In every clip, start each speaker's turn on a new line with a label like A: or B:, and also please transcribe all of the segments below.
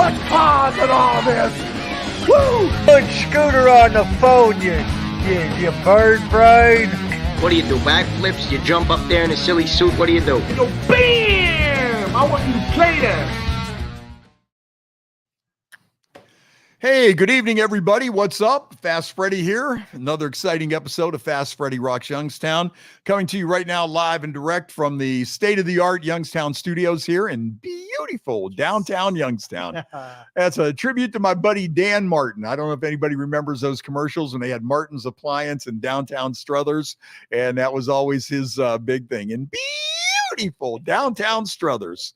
A: Let's pause at all this. Woo!
B: Put Scooter on the phone, you bird brain.
C: What do you do, backflips? You jump up there in a silly suit? What do you do?
A: You go BAM! I want you to play that.
D: Hey, good evening, everybody. What's up? Fast Freddie here. Another exciting episode of Fast Freddie Rocks Youngstown. Coming to you right now live and direct from the state-of-the-art Youngstown studios here in beautiful downtown Youngstown. That's a tribute to my buddy Dan Martin. I don't know if anybody remembers those commercials when they had Martin's Appliance in downtown Struthers, and that was always his big thing. And beautiful downtown Struthers.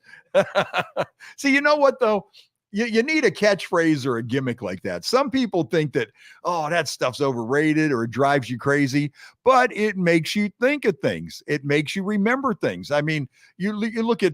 D: See, you know what, though? You need a catchphrase or a gimmick like that. Some people think that, oh, that stuff's overrated or it drives you crazy, but it makes you think of things. It makes you remember things. I mean, you look at,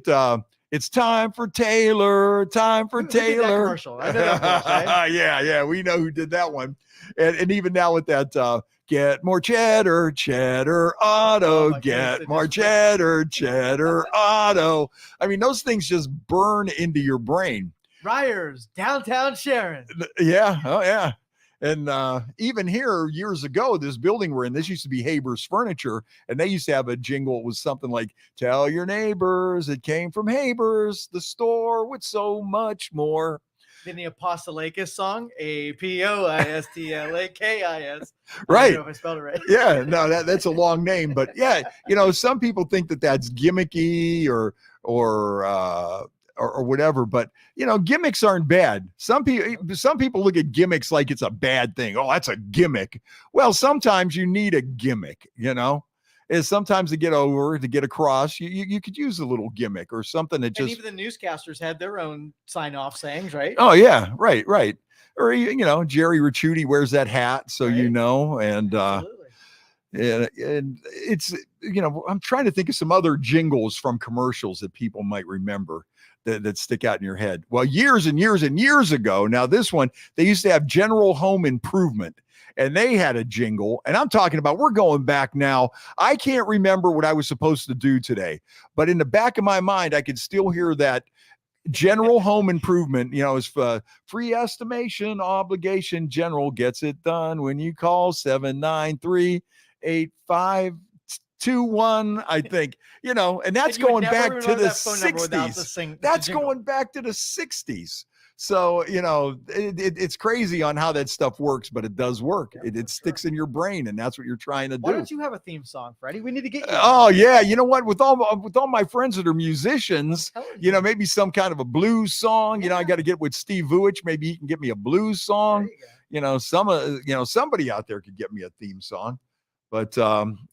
D: it's time for Taylor, time for Taylor.
E: Who did that commercial? I know that commercial, right?
D: Yeah, we know who did that one. And even now with that, get more cheddar, cheddar auto, get more cheddar, cheddar auto. I mean, those things just burn into your brain.
E: Ryers, downtown Sharon.
D: Yeah. Oh, yeah. And even here years ago, this building we're in, this used to be Haber's Furniture, and they used to have a jingle. It was something like, tell your neighbors it came from Haber's, the store with so much more.
E: Then the Apostolakis song, Apoistlakis.
D: Right.
E: I don't know if I spelled it right.
D: Yeah, no, that's a long name, but yeah, some people think that that's gimmicky or whatever, but gimmicks aren't bad. Some people look at gimmicks like it's a bad thing. Oh, that's a gimmick. Well, sometimes you need a gimmick, is sometimes to get across, you could use a little gimmick or something that just.
E: And even the newscasters had their own sign-off sayings, right?
D: Oh yeah, right. Or Jerry Ricciuti wears that hat, so
E: right.
D: And and it's I'm trying to think of some other jingles from commercials that people might remember that stick out in your head. Well, years and years and years ago, now this one, they used to have General Home Improvement, and they had a jingle, and I'm talking about, we're going back now. I can't remember what I was supposed to do today, but in the back of my mind, I could still hear that General Home Improvement, is free estimation obligation. General gets it done when you call 793-8521, I think, and that's going back to the 60s. That's going back to the 60s. So, it's crazy on how that stuff works, but it does work.
E: Yeah,
D: it sticks in your brain, and that's what you're trying to do.
E: Why don't you have a theme song, Freddie? We need to get you.
D: Oh, yeah. You know what? With all my friends that are musicians, maybe some kind of a blues song.
E: Yeah.
D: I got to get with Steve Vuich. Maybe he can get me a blues song. Somebody out there could get me a theme song. But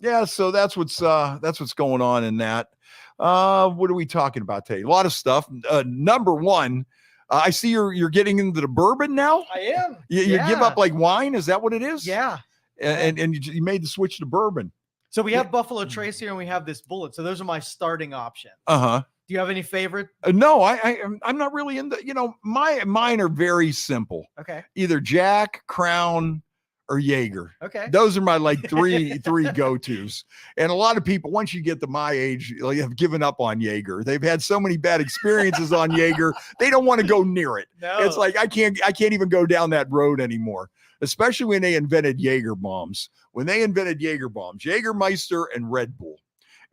D: yeah, so that's what's going on in that. What are we talking about today? A lot of stuff. Number one, I see you're getting into the bourbon now.
E: I am.
D: You give up like wine? Is that what it is?
E: Yeah.
D: And you made the switch to bourbon.
E: So we have Buffalo Trace here, and we have this Bullet. So those are my starting options.
D: Uh-huh.
E: Do you have any favorite?
D: No, I'm not really in the. Mine are very simple.
E: Okay.
D: Either Jack, Crown, or Jaeger.
E: Okay.
D: Those are my three go-tos. And a lot of people, once you get to my age, have given up on Jaeger. They've had so many bad experiences on Jaeger. They don't want to go near it.
E: No.
D: It's like, I can't even go down that road anymore, especially when they invented Jaeger bombs. When they invented Jaeger bombs, Jägermeister and Red Bull.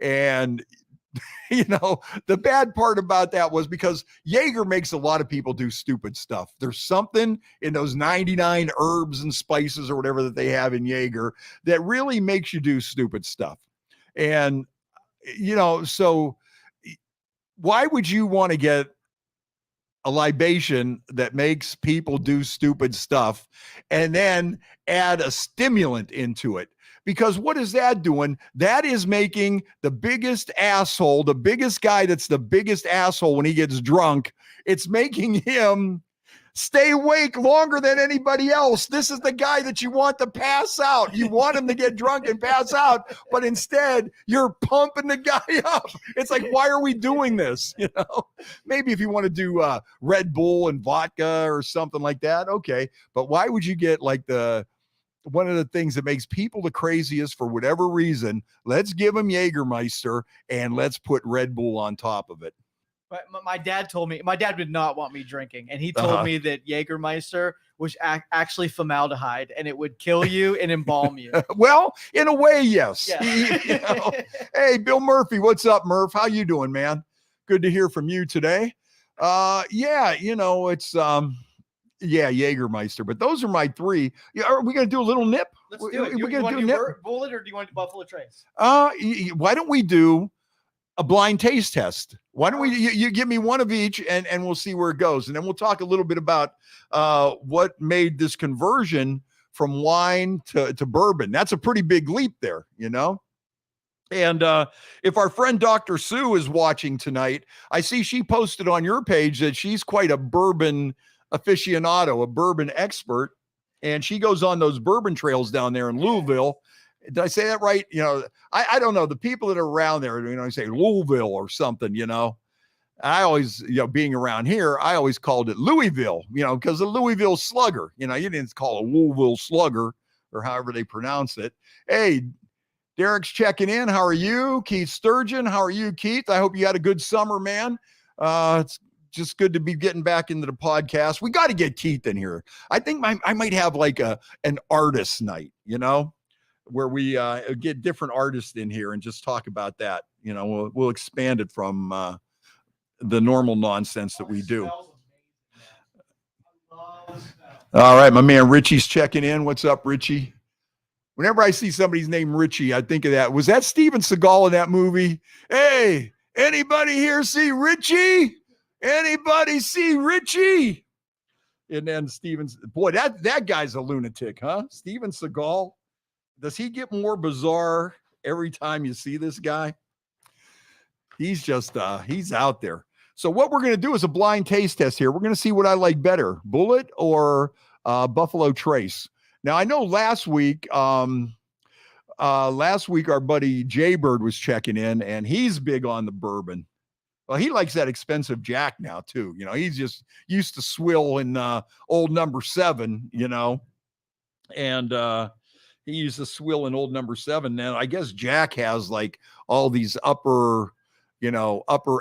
D: And the bad part about that was because Jaeger makes a lot of people do stupid stuff. There's something in those 99 herbs and spices or whatever that they have in Jaeger that really makes you do stupid stuff. And, so why would you want to get a libation that makes people do stupid stuff and then add a stimulant into it? Because what is that doing? That is making the biggest asshole, the biggest guy that's the biggest asshole when he gets drunk. It's making him stay awake longer than anybody else. This is the guy that you want to pass out. You want him to get drunk and pass out, but instead you're pumping the guy up. It's like, why are we doing this? Maybe if you want to do Red Bull and vodka or something like that, okay. But why would you get like one of the things that makes people the craziest for whatever reason? Let's give them Jägermeister and let's put Red Bull on top of it.
E: But my dad told me, my dad did not want me drinking, and he told me that Jägermeister was actually formaldehyde, and it would kill you and embalm you.
D: Well, in a way, yes.
E: Yeah.
D: You know? Hey, Bill Murphy, what's up, Murph? How you doing, man? Good to hear from you today. Yeah, you know, it's Jägermeister, but those are my three. Yeah, are we gonna do a little nip?
E: Let's do it.
D: We're
E: You want
D: gonna
E: to
D: do
E: do
D: nip.
E: Bullet, or do you want to do Buffalo Trace?
D: Why don't we do a blind taste test? Why don't we you give me one of each and we'll see where it goes, and then we'll talk a little bit about what made this conversion from wine to bourbon. That's a pretty big leap there, you know. And if our friend Dr. Sue is watching tonight, I see she posted on your page that she's quite a bourbon aficionado, a bourbon expert, and she goes on those bourbon trails down there in Louisville. Did I say that right? You know, I don't know. The people that are around there, you know, I say Louisville or something, you know. I always, you know, being around here, I always called it Louisville, you know, because the Louisville Slugger, you know, you didn't call it Louisville Slugger or however they pronounce it. Hey, Derek's checking in. How are you? Keith Sturgeon. How are you, Keith? I hope you had a good summer, man. It's just good to be getting back into the podcast. We got to get Keith in here. I think I might have like an artist night, you know, where we get different artists in here and just talk about that. You know, we'll expand it from the normal nonsense that we do. All right, my man Richie's checking in. What's up, Richie? Whenever I see somebody's name Richie, I think of that. Was that Steven Seagal in that movie? Hey, anybody here see Richie? Anybody see Richie? And then Steven's, boy, that guy's a lunatic, huh? Steven Seagal. Does he get more bizarre every time you see this guy? He's just, he's out there. So what we're going to do is a blind taste test here. We're going to see what I like better, Bullet or Buffalo Trace. Now, I know last week our buddy Jaybird was checking in, and he's big on the bourbon. Well, he likes that expensive Jack now, too. You know, he's just used to swill in old number 7, you know, and he used to swill in old number 7. Now, I guess Jack has like all these upper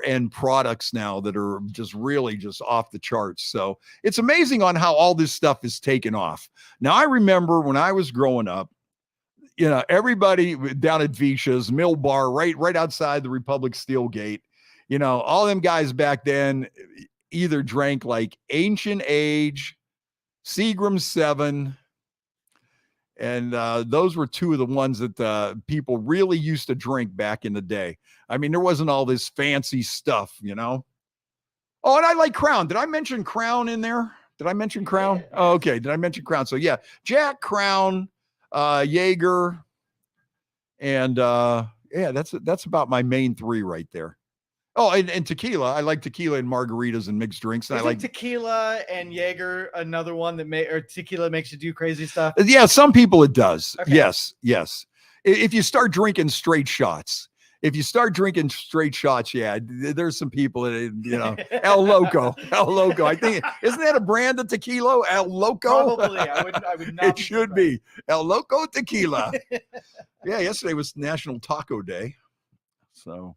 D: end products now that are just really just off the charts. So it's amazing on how all this stuff is taken off. Now, I remember when I was growing up, you know, everybody down at Visha's Mill Bar, right outside the Republic Steel Gate, you know, all them guys back then either drank like Ancient Age, Seagram 7, and those were two of the ones that people really used to drink back in the day. I mean, there wasn't all this fancy stuff, you know. Oh, and I like Crown. Did I mention Crown in there? Did I mention Crown? Yeah. Oh, okay. Did I mention Crown? So yeah, Jack, Crown, Jaeger, and yeah, that's about my main 3 right there. Oh, and tequila. I like tequila and margaritas and mixed drinks. And I like
E: tequila and Jaeger. Another one that or tequila makes you do crazy stuff.
D: Yeah, some people it does. Okay. Yes. If you start drinking straight shots. Yeah, there's some people that, you know, El Loco. I think, isn't that a brand of tequila? El Loco?
E: Probably. I would not.
D: It should be El Loco Tequila. Yeah, yesterday was National Taco Day. So,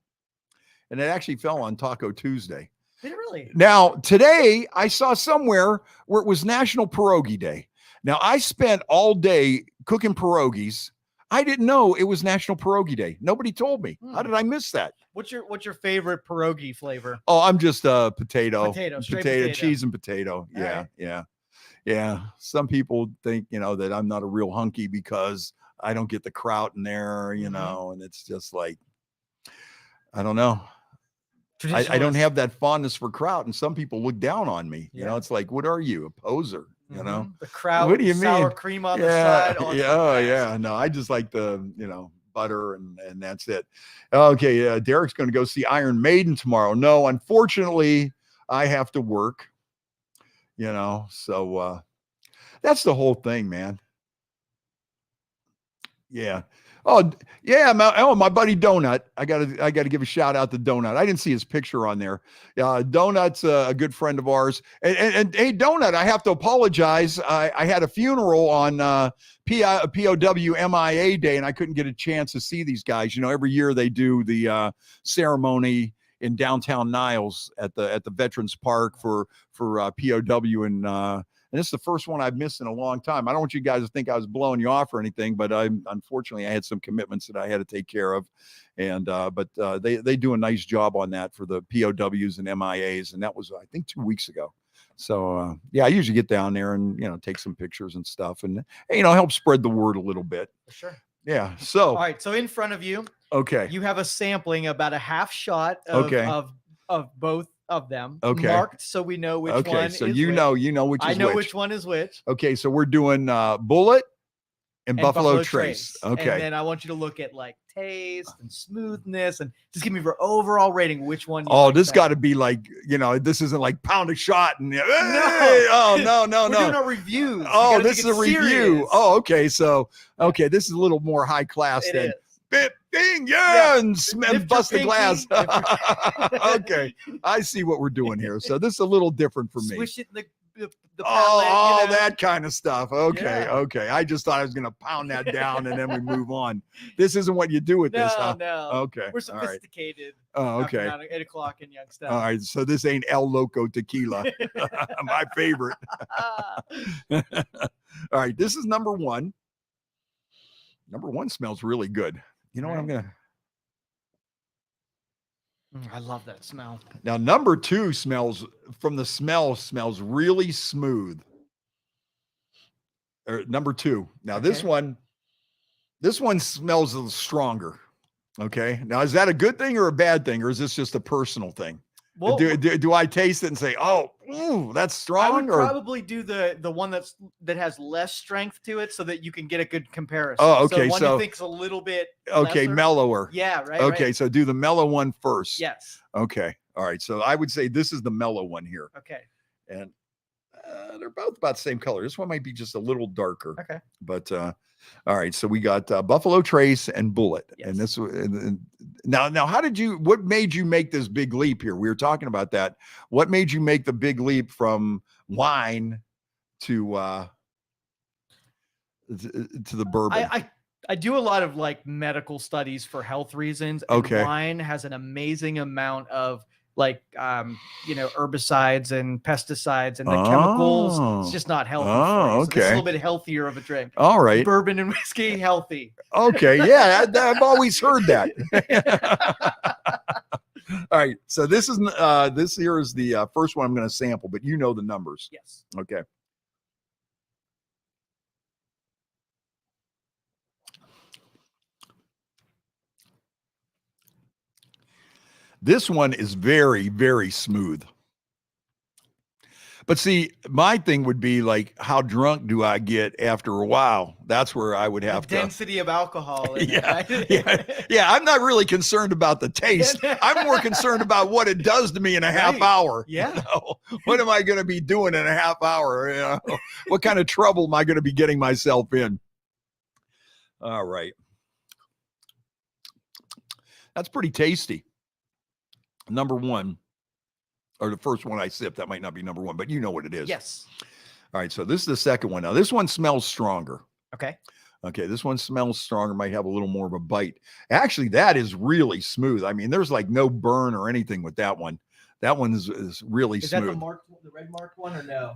D: and it actually fell on Taco Tuesday.
E: Did it really?
D: Now, today I saw somewhere where it was National Pierogi Day. Now, I spent all day cooking pierogies. I didn't know it was National Pierogi Day. Nobody told me. How did I miss that?
E: What's your favorite pierogi flavor?
D: Oh, I'm just potato,
E: potato,
D: cheese and potato. Yeah, right. Yeah. Some people think, you know, that I'm not a real hunky because I don't get the kraut in there, you know, and it's just like, I don't know. I don't have that fondness for kraut, and some people look down on me. You know, it's like, what are you, a poser? You know,
E: the kraut,
D: what do you
E: sour
D: mean?
E: Cream on the side.
D: Yeah. No, I just like the, you know, butter and that's it. Okay. Derek's going to go see Iron Maiden tomorrow. No, unfortunately, I have to work, you know, so that's the whole thing, man. Yeah. Oh, yeah. My buddy Donut. I gotta give a shout out to Donut. I didn't see his picture on there. Donut's a good friend of ours. And hey, Donut, I have to apologize. I had a funeral on POW MIA Day, and I couldn't get a chance to see these guys. You know, every year they do the ceremony in downtown Niles at the Veterans Park for POW, and this is the first one I've missed in a long time. I don't want you guys to think I was blowing you off or anything, but unfortunately I had some commitments that I had to take care of, and but they do a nice job on that for the POWs and MIAs, and that was I think 2 weeks ago. So yeah, I usually get down there and take some pictures and stuff, and help spread the word a little bit.
E: For sure.
D: Yeah. So
E: all right. So in front of you,
D: okay,
E: you have a sampling, about a half shot of both of them, marked so we know which one.
D: So
E: is
D: you
E: which.
D: know which
E: I
D: is
E: know
D: which
E: one is which.
D: Okay, so we're doing Bullet and Buffalo Trace. Okay.
E: And then I want you to look at like taste and smoothness, and just give me your overall rating. Which one?
D: This got to be like, this isn't like pound a shot and hey! No.
E: We're doing our reviews.
D: Oh, this is a review.
E: Serious.
D: Oh, okay. So this is a little more high class
E: It
D: than
E: is.
D: and bust the glass. Okay, I see what we're doing here. So this is a little different for me.
E: Swish it in the
D: palate, that kind of stuff. Okay,
E: Yeah.
D: okay. I just thought I was gonna pound that down and then we move on. This isn't what you do with this, huh?
E: No.
D: Okay.
E: We're
D: all right.
E: sophisticated.
D: Oh, okay.
E: At 8 o'clock in Youngstown.
D: All right. So this ain't El Loco Tequila, my favorite. All right. This is number one. Number one smells really good. You know what I'm gonna.
E: I love that smell.
D: Now, number two smells really smooth. Or number two. Now, this one smells a little stronger. Okay. Now, is that a good thing or a bad thing, or is this just a personal thing?
E: Well,
D: do I taste it and say, "Oh, ooh, that's strong"?
E: I would probably do the one that has less strength to it, so that you can get a good comparison.
D: Oh, okay.
E: So one you think's a little bit lesser.
D: Mellower.
E: Yeah, right.
D: Okay,
E: right.
D: so do the mellow one first.
E: Yes.
D: Okay. All right. So I would say this is the mellow one here.
E: Okay.
D: And they're both about the same color. This one might be just a little darker.
E: Okay.
D: But all right. So we got Buffalo Trace and Bullet.
E: Yes.
D: And this now what made you make this big leap here? We were talking about that. What made you make the big leap from wine to the bourbon?
E: I do a lot of like medical studies for health reasons. And
D: Okay.
E: wine has an amazing amount of like herbicides and pesticides and the chemicals. It's just not healthy.
D: Oh,
E: for you. So this is a
D: okay.
E: little bit healthier of a drink.
D: All right.
E: Bourbon and whiskey, healthy.
D: Okay. Yeah, I've always heard that. All right. So this here is the first one I'm going to sample, but you know the numbers.
E: Yes.
D: Okay. This one is very, very smooth. But see, my thing would be like, how drunk do I get after a while? That's where I would have
E: the density of alcohol. In
D: yeah,
E: it, right?
D: yeah. I'm not really concerned about the taste. I'm more concerned about what it does to me in a half hour.
E: Yeah.
D: What am I going to be doing in a half hour? What kind of trouble am I going to be getting myself in? All right. That's pretty tasty. Number one, or the first one I sipped, that might not be number one, but you know what it is.
E: Yes.
D: All right, so this is the second one. Now, this one smells stronger.
E: Okay.
D: Okay, this one smells stronger, might have a little more of a bite. Actually, that is really smooth. I mean, there's like no burn or anything with that one. That one is really smooth.
E: Is that the red marked one or no?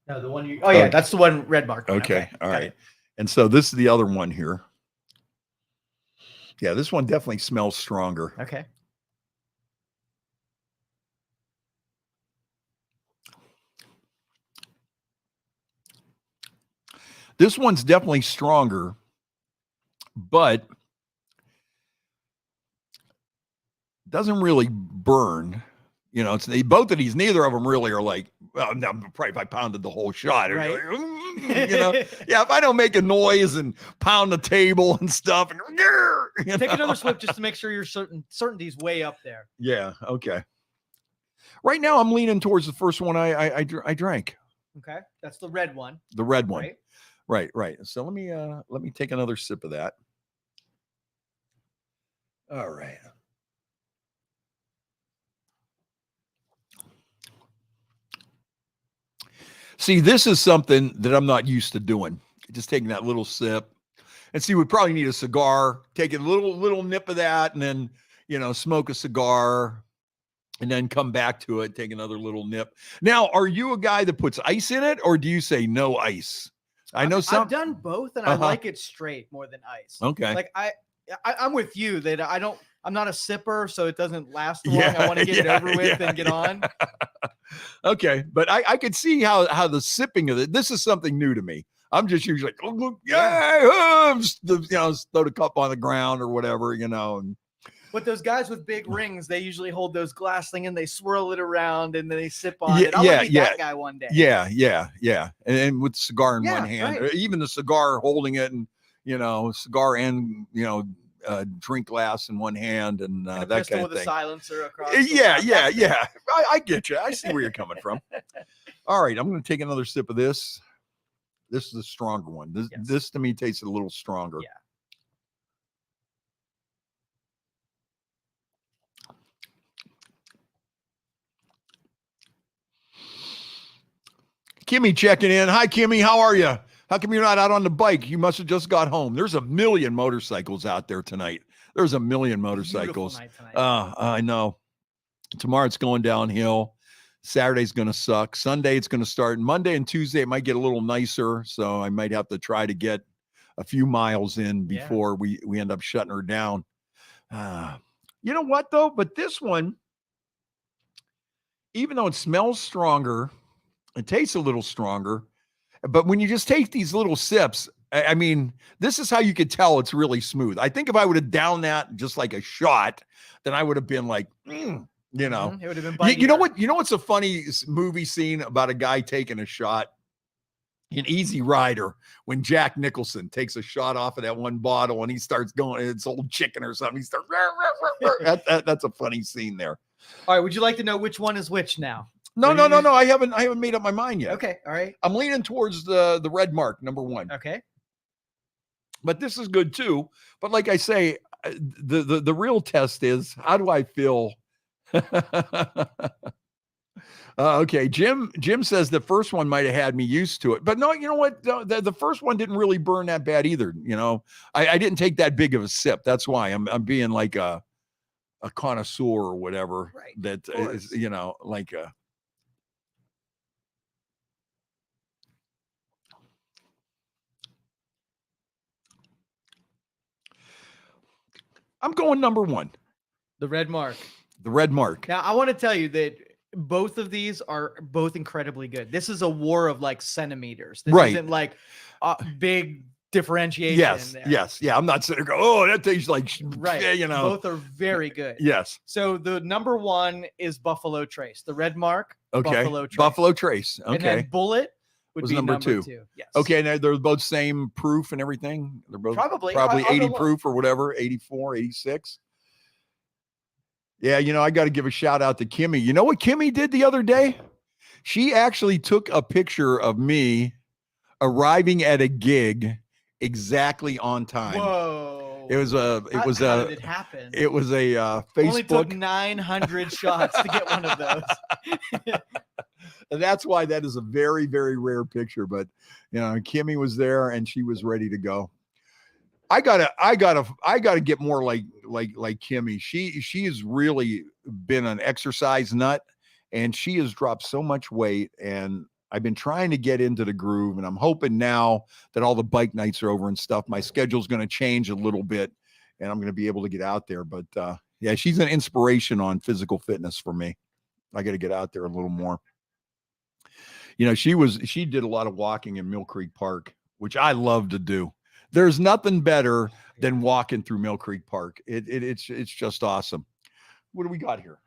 E: No, the one you. Oh yeah, that's the one red marked.
D: Okay, all right. And so this is the other one here. Yeah, this one definitely smells stronger.
E: Okay.
D: This one's definitely stronger, but doesn't really burn. You know, it's both of these. Neither of them really are like. Well, no, probably if I pounded the whole shot,
E: right?
D: Like, you know, yeah. If I don't make a noise and pound the table and stuff, and
E: take another sip just to make sure your certainty's way up there.
D: Yeah. Okay. Right now, I'm leaning towards the first one I drank.
E: Okay, that's the red one.
D: The red one.
E: Right.
D: Right. So let me take another sip of that. All right. See, this is something that I'm not used to doing. Just taking that little sip. And see, we probably need a cigar. Take a little nip of that and then, smoke a cigar. and then come back to it, take another little nip. Now, are you a guy that puts ice in it, or do you say no ice? I know some.
E: I've done both, and I like it straight more than ice.
D: Okay.
E: Like I'm with you that I'm not a sipper, so it doesn't last long. I want to get it over with and get on.
D: Okay, but I could see how the sipping of it. This is something new to me. I'm just usually like, oh, look, throw the cup on the ground or whatever, And
E: But those guys with big rings, they usually hold those glass thing and they swirl it around and then they sip on it. I want to be that guy one day.
D: Yeah. And with the cigar in one hand,
E: right.
D: or even the cigar holding it, and cigar and drink glass in one hand, and
E: a
D: that
E: pistol
D: kind of
E: with
D: thing.
E: a silencer across.
D: Yeah. I get you. I see where you're coming from. All right, I'm going to take another sip of this. This is a stronger one. This to me tastes a little stronger.
E: Yeah.
D: Kimmy checking in. Hi, Kimmy. How are you? How come you're not out on the bike? You must have just got home. There's a million motorcycles out there tonight. There's a million motorcycles. I know. Tomorrow it's going downhill. Saturday's going to suck. Sunday it's going to start. Monday and Tuesday it might get a little nicer, so I might have to try to get a few miles in before we end up shutting her down. You know what, though? But this one, even though it smells stronger, it tastes a little stronger, but when you just take these little sips, I mean, this is how you could tell it's really smooth. I think if I would have downed that just like a shot, then I would have been like, it would have been. You know what? You know what's a funny movie scene about a guy taking a shot? In Easy Rider, when Jack Nicholson takes a shot off of that one bottle and he starts going, it's old chicken or something. He starts. That's a funny scene there.
E: All right. Would you like to know which one is which now?
D: No. I haven't made up my mind yet.
E: Okay. All right.
D: I'm leaning towards the red mark, number 1.
E: Okay.
D: But this is good too. But like I say, the real test is, how do I feel? Okay. Jim says the first one might have had me used to it, but no, you know what? The first one didn't really burn that bad either. I didn't take that big of a sip. That's why I'm being like a connoisseur or whatever.
E: Right.
D: That is, like a. I'm going number 1.
E: The red mark.
D: The red mark.
E: Now, I want to tell you that both of these are both incredibly good. This is a war of like centimeters. This isn't like big differentiation.
D: Yes. Yeah. I'm not sitting there going, oh, that tastes like,
E: Both are very good.
D: Yes.
E: So the number 1 is Buffalo Trace. The red mark.
D: Okay. Buffalo Trace. Okay.
E: And then Bullet would be number 2.
D: Yes. Okay. And they're both same proof and everything. They're both probably 80 proof or whatever, 84, 86. Yeah, I got to give a shout out to Kimmy. You know what Kimmy did the other day? She actually took a picture of me arriving at a gig exactly on time.
E: Whoa!
D: It was how did
E: it happen?
D: It was a Facebook.
E: Only took 900 shots to get one of those.
D: And that's why that is a very, very rare picture. But Kimmy was there and she was ready to go. I gotta get more like Kimmy. She has really been an exercise nut, and she has dropped so much weight. And I've been trying to get into the groove, and I'm hoping now that all the bike nights are over and stuff, my schedule's going to change a little bit, and I'm going to be able to get out there. But yeah, she's an inspiration on physical fitness for me. I got to get out there a little more. She did a lot of walking in Mill Creek Park, which I love to do. There's nothing better than walking through Mill Creek Park. It's just awesome. What do we got here?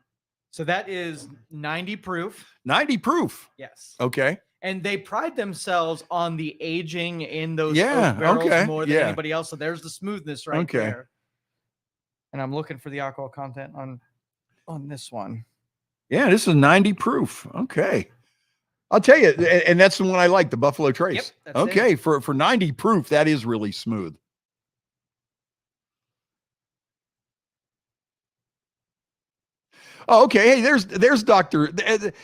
E: So that is 90 proof.
D: 90 proof.
E: Yes.
D: Okay.
E: And they pride themselves on the aging in those oak barrels more than anybody else. So there's the smoothness right there. And I'm looking for the alcohol content on this one.
D: Yeah, this is 90 proof. Okay. I'll tell you, and that's the one I like, the Buffalo Trace.
E: Yep,
D: okay, for 90 proof, that is really smooth. Oh, okay. Hey, there's Dr.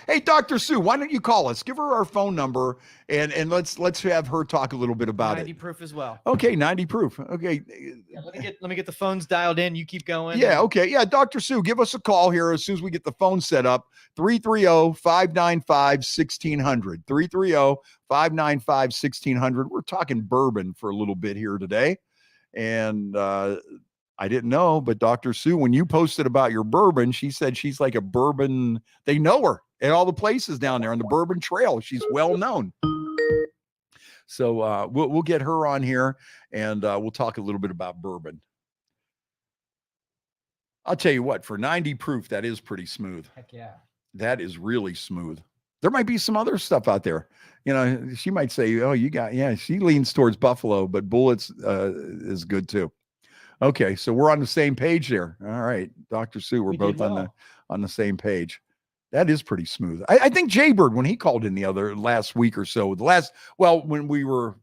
D: Hey, Dr. Sue, why don't you call us? Give her our phone number and let's have her talk a little bit about
E: 90 proof as well.
D: Okay, 90 proof. Okay.
E: Yeah, let me get the phones dialed in. You keep going.
D: Yeah, okay. Yeah, Dr. Sue, give us a call here as soon as we get the phone set up. 330-595-1600. 330-595-1600. We're talking bourbon for a little bit here today. And I didn't know, but Dr. Sue, when you posted about your bourbon, she said she's like a bourbon. They know her at all the places down there on the Bourbon Trail. She's well known. So we'll get her on here and we'll talk a little bit about bourbon. I'll tell you what, for 90 proof, that is pretty smooth.
E: Heck yeah.
D: That is really smooth. There might be some other stuff out there. You know, she might say, oh, she leans towards Buffalo, but Bulleit's is good too. Okay, so we're on the same page there. All right, Dr. Sue, we're both on the same page. That is pretty smooth. I think Jaybird, when he called in last week or so, when we were,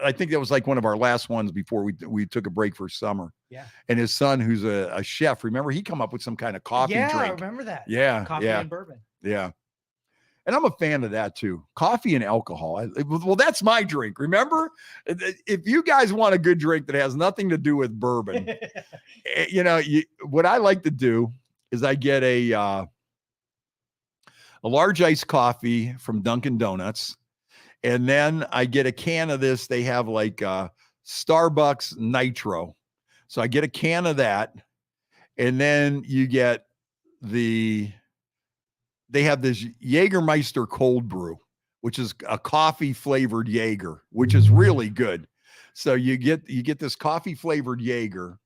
D: I think that was like one of our last ones before we took a break for summer.
E: Yeah.
D: And his son, who's a chef, remember he come up with some kind of coffee drink.
E: I remember that.
D: Yeah.
E: Coffee and bourbon.
D: Yeah. And I'm a fan of that too. Coffee and alcohol. Well, that's my drink. Remember, if you guys want a good drink that has nothing to do with bourbon, what I like to do is I get a large iced coffee from Dunkin' Donuts. And then I get a can of this. They have like Starbucks Nitro. So I get a can of that. And then you get they have this Jägermeister cold brew, which is a coffee flavored Jaeger, which is really good. So you get this coffee flavored Jaeger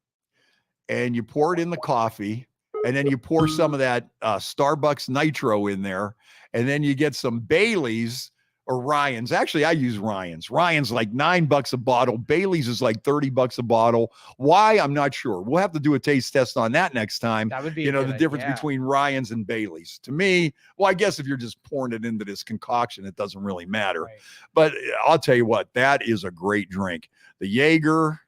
D: and you pour it in the coffee and then you pour some of that Starbucks Nitro in there. And then you get some Baileys or Ryan's. Actually, I use Ryan's. Ryan's like $9 a bottle. Bailey's is like $30 a bottle. Why? I'm not sure. We'll have to do a taste test on that next time.
E: That would be
D: the difference between Ryan's and Bailey's. To me, well, I guess if you're just pouring it into this concoction, it doesn't really matter. Right. But I'll tell you what, that is a great drink. The Jaeger,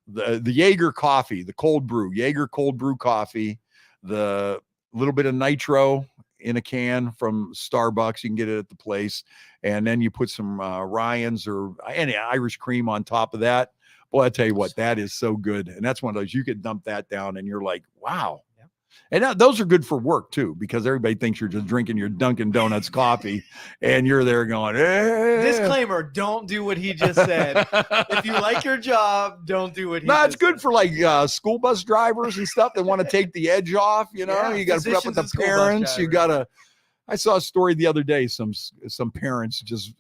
D: the Jaeger coffee, the cold brew, Jaeger cold brew coffee, the little bit of nitro in a can from Starbucks. You can get it at the place. And then you put some Ryan's or any Irish cream on top of that. Boy, I tell you what, that is so good. And that's one of those, you could dump that down and you're like, wow. Yep. And those are good for work too, because everybody thinks you're just drinking your Dunkin' Donuts coffee and you're there going,
E: Disclaimer, don't do what he just said. If you like your job, don't do what he just
D: it's good
E: said.
D: For like school bus drivers and stuff that want to take the edge off, you got to put up with the parents. You got to, I saw a story the other day. Some parents just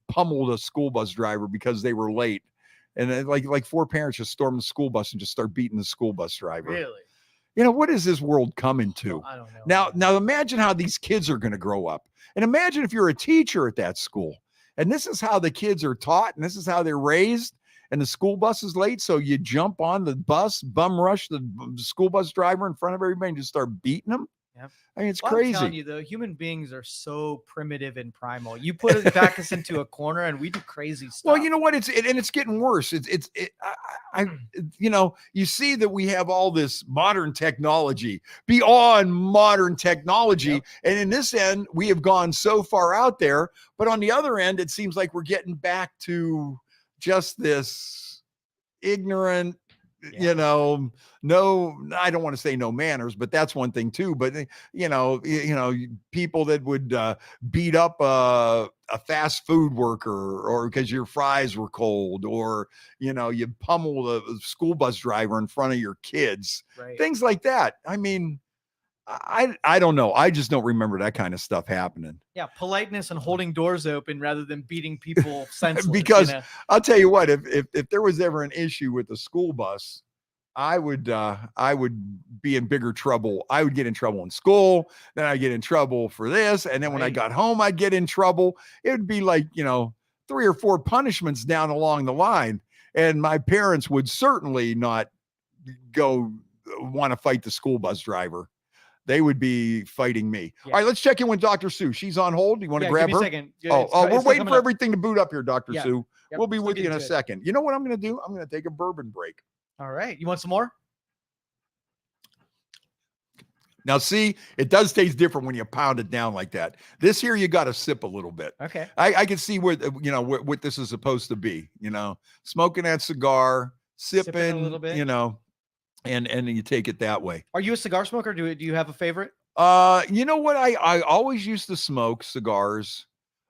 D: pummeled a school bus driver because they were late. And then like 4 parents just stormed the school bus and just start beating the school bus driver.
E: Really?
D: What is this world coming to?
E: I don't know.
D: Now imagine how these kids are going to grow up. And imagine if you're a teacher at that school. And this is how the kids are taught. And this is how they're raised. And the school bus is late. So you jump on the bus, bum rush the school bus driver in front of everybody and just start beating them.
E: Yep.
D: I mean, it's crazy.
E: I'm telling you, though, human beings are so primitive and primal. You put us back us into a corner, and we do crazy stuff.
D: Well, you know what? It's getting worse. You see that we have all this modern technology beyond modern technology, yep. And in this end, we have gone so far out there. But on the other end, it seems like we're getting back to just this ignorant. Yeah. No, I don't want to say no manners, but that's one thing too. But people that would beat up a fast food worker, or because your fries were cold, or you pummel a school bus driver in front of your kids, right. Things like that. I mean, I don't know. I just don't remember that kind of stuff happening.
E: Yeah, politeness and holding doors open rather than beating people senseless.
D: Because I'll tell you what, if there was ever an issue with the school bus, I would be in bigger trouble. I would get in trouble in school, then I'd get in trouble for this, and then when I got home, I'd get in trouble. It would be like 3 or 4 punishments down along the line, and my parents would certainly not go want to fight the school bus driver. They would be fighting me. Yeah. All right, let's check in with Dr. Sue. She's on hold. You want to grab her?
E: Give me a second.
D: We're waiting for everything to boot up here, Dr. Sue.
E: Yep,
D: we'll be with you in a second. You know what I'm going to do? I'm going to take a bourbon break.
E: All right. You want some more?
D: Now, see, it does taste different when you pound it down like that. This here, you got to sip a little bit.
E: Okay.
D: I can see where, what this is supposed to be, smoking that cigar, sipping
E: a little bit.
D: And then you take it that way.
E: Are you a cigar smoker? Do you have a favorite?
D: You know what? I always used to smoke cigars,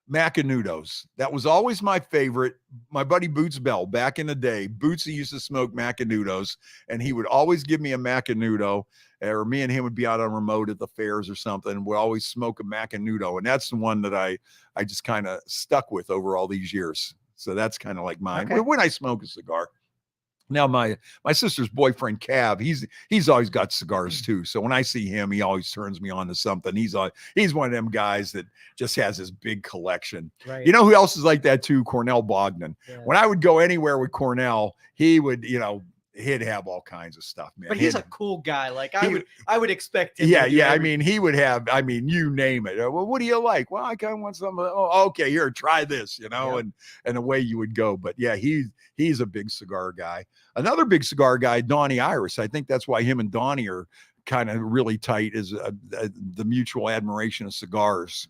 D: Macanudos. That was always my favorite. My buddy Boots Bell, back in the day, Bootsy used to smoke Macanudos, and he would always give me a Macanudo, or me and him would be out on remote at the fairs or something. We'd always smoke a Macanudo, and that's the one that I just kind of stuck with over all these years. So that's kind of like mine.
E: Okay.
D: When I smoke a cigar. Now my sister's boyfriend Cav, he's always got cigars too. So when I see him, he always turns me on to something. He's one of them guys that just has this big collection.
E: Right.
D: You know who else is like that too? Cornell Bogdan.
E: Yeah.
D: When I would go anywhere with Cornell, he would, he'd have all kinds of stuff, man.
E: But he's a cool guy. Like I would expect him.
D: Yeah. I mean, he would have, you name it. Well, what do you like? Well, I kind of want some. Oh, okay, here, try this, and away you would go. But yeah, he's a big cigar guy. Another big cigar guy, Donnie Iris. I think that's why him and Donnie are kind of really tight, is the mutual admiration of cigars,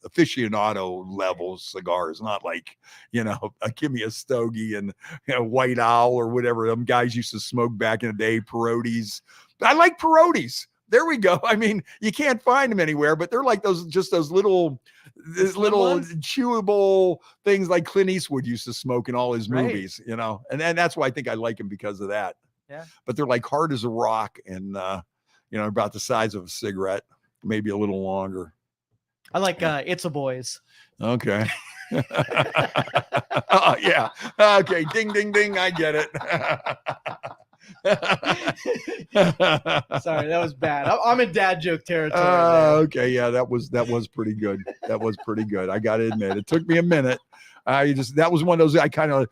D: aficionado level cigars, not like, give me a stogie and White Owl or whatever them guys used to smoke back in the day, Pierogies. I like Pierogies. There we go. I mean, you can't find them anywhere, but they're like those little chewable things like Clint Eastwood used to smoke in all his movies, and that's why I think I like him, because of that.
E: Yeah. But
D: they're like hard as a rock and, about the size of a cigarette, maybe a little longer.
E: I like It's a Boys.
D: Okay. Yeah. Okay. Ding, ding, ding. I get it.
E: Sorry, that was bad. I'm in dad joke territory.
D: Okay. Yeah, that was pretty good. That was pretty good. I got to admit, it took me a minute. That was one of those, I kind of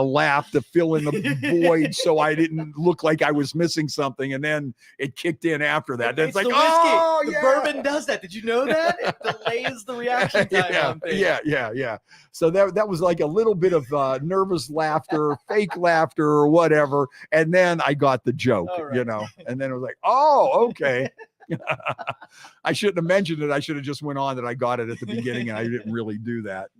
D: laughed to fill in the void so I didn't look like I was missing something. And then it kicked in after that. It's like,
E: the bourbon does that. Did you know that? It delays the reaction time.
D: Yeah. So that was like a little bit of nervous laughter, fake laughter or whatever. And then I got the joke, and then it was like, oh, okay. I shouldn't have mentioned it. I should have just went on that I got it at the beginning, and I didn't really do that,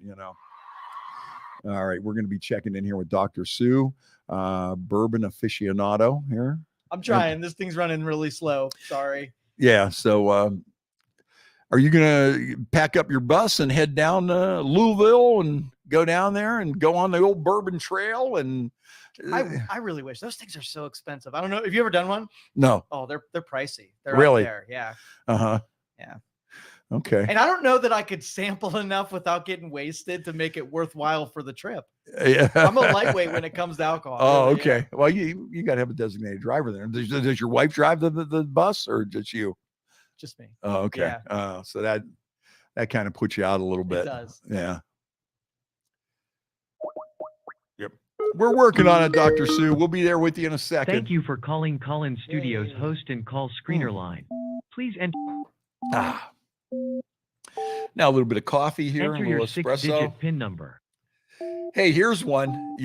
D: All right, we're going to be checking in here with Dr. Sue, bourbon aficionado here.
E: I'm trying. This thing's running really slow. Sorry.
D: Yeah. So, are you going to pack up your bus and head down to Louisville and go down there and go on the old bourbon trail? And
E: I really wish. Those things are so expensive. I don't know. Have you ever done one?
D: No.
E: Oh, they're pricey. They're
D: really
E: up there. Yeah.
D: Uh-huh.
E: Yeah.
D: Okay.
E: And I don't know that I could sample enough without getting wasted to make it worthwhile for the trip.
D: Yeah.
E: I'm a lightweight when it comes to alcohol.
D: Oh, okay. Yeah. Well, you got to have a designated driver there. Does your wife drive the bus, or just you?
E: Just me.
D: Oh, okay.
E: Yeah.
D: So that kind of puts you out a little bit.
E: It does.
D: Yeah. Yep. We're working on it, Dr. Sue. We'll be there with you in a second.
F: Thank you for calling Collins Studios host and call screener line. Please enter.
D: Now a little bit of coffee here.
F: Enter
D: a
F: your
D: little espresso.
F: 6-digit PIN number.
D: Hey, here's one.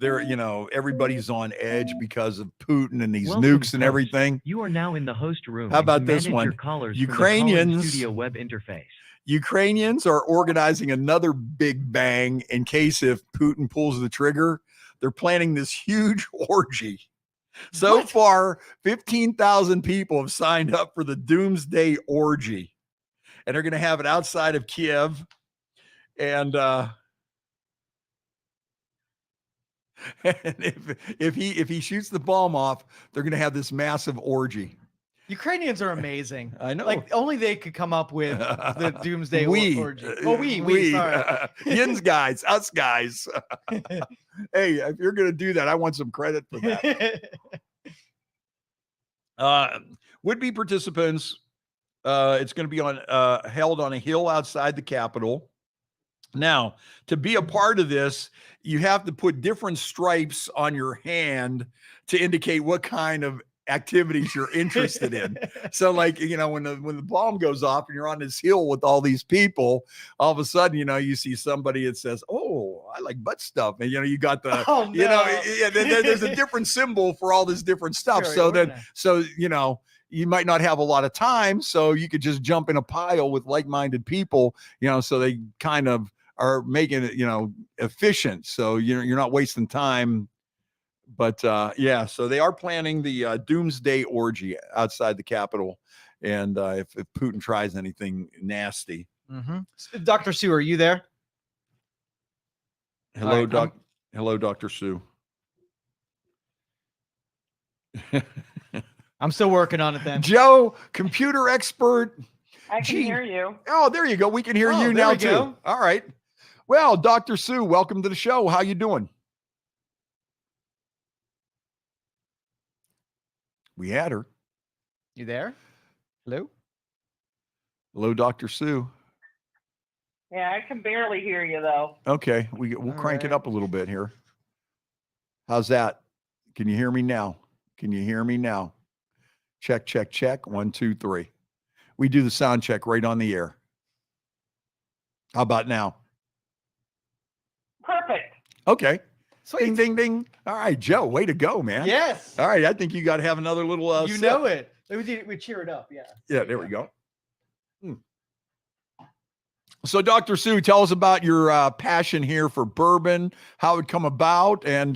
D: Everybody's on edge because of Putin and these nukes and everything.
F: You are now in the host room.
D: How about this one? Ukrainians
F: studio web interface.
D: Ukrainians are organizing another big bang in case if Putin pulls the trigger. They're planning this huge orgy. So far, 15,000 people have signed up for the Doomsday Orgy, and they're going to have it outside of Kiev. And if he shoots the bomb off, they're going to have this massive orgy.
E: Ukrainians are amazing.
D: I know.
E: Like only they could come up with the Doomsday Orgy.
D: We,
E: sorry.
D: Yins guys, us guys. Hey, if you're going to do that, I want some credit for that. Would-be participants, it's going to be held on a hill outside the Capitol. Now, to be a part of this, you have to put different stripes on your hand to indicate what kind of activities you're interested in. So like, you know, when the bomb goes off and you're on this hill with all these people, all of a sudden, you know, you see somebody that says, "Oh, I like butt stuff." And, you know, you got the, you know, there's a different symbol for all this different stuff. So you know, you might not have a lot of time, so you could just jump in a pile with like-minded people, you know, so they kind of are making it, you know, efficient. So you're not wasting time. But yeah, so they are planning the doomsday orgy outside the Capitol. And if Putin tries anything nasty.
E: Mm-hmm. Dr. Sue, are you there?
D: Hello, right, hello, Dr. Sue.
E: I'm still working on it then.
D: Joe, computer expert.
G: I can hear you.
D: Oh, there you go. We can hear you now, too. All right. Well, Dr. Sue, welcome to the show. How you doing? We had her.
E: You there? Hello?
D: Hello, Dr. Sue.
G: Yeah, I can barely hear you, though.
D: Okay. We'll crank it up a little bit here. How's that? Can you hear me now? Can you hear me now? Check, check, check. 1, 2, 3. We do the sound check right on the air. How about now?
G: Perfect.
D: Okay. Sweet. Ding, ding, ding. All right, Joe, way to go, man.
E: Yes.
D: All right, I think you got to have another little
E: you know it. We cheer it up, yeah.
D: Yeah, there we go. So, Dr. Sue, tell us about your passion here for bourbon, how it come about, and,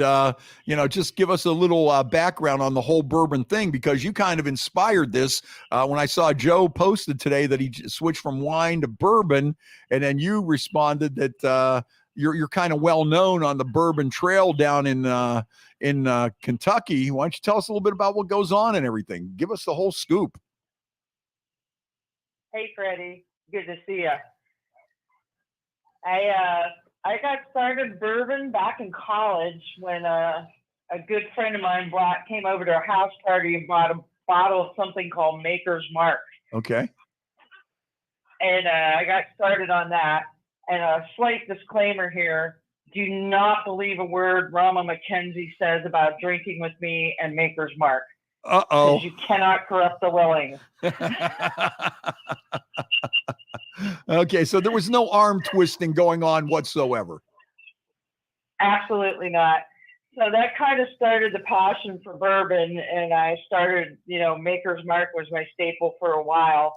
D: you know, just give us a little background on the whole bourbon thing, because you kind of inspired this when I saw Joe posted today that he switched from wine to bourbon, and then you responded that you're kind of well known on the Bourbon Trail down in Kentucky. Why don't you tell us a little bit about what goes on and everything? Give us the whole scoop.
G: Hey, Freddie. Good to see you. I got started bourbon back in college when a good friend of mine came over to our house party and bought a bottle of something called Maker's Mark.
D: Okay.
G: And I got started on that. And a slight disclaimer here, do not believe a word Rama McKenzie says about drinking with me and Maker's Mark.
D: Uh-oh.
G: Because you cannot corrupt the willing.
D: Okay, so there was no arm twisting going on whatsoever.
G: Absolutely not. So that kind of started the passion for bourbon, and I started, you know, Maker's Mark was my staple for a while.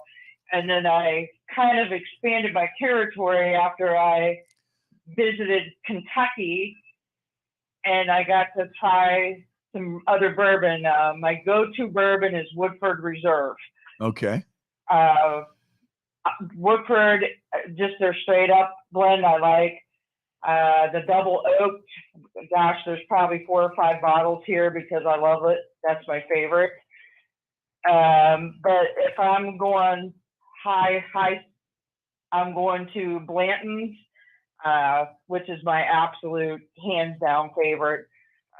G: And then I kind of expanded my territory after I visited Kentucky, and I got to try some other bourbon. My go-to bourbon is Woodford Reserve.
D: Okay.
G: Woodford, just their straight up blend I like. The double oak, gosh, there's probably 4 or 5 bottles here because I love it. That's my favorite. But if I'm going high, I'm going to Blanton's, which is my absolute hands down favorite.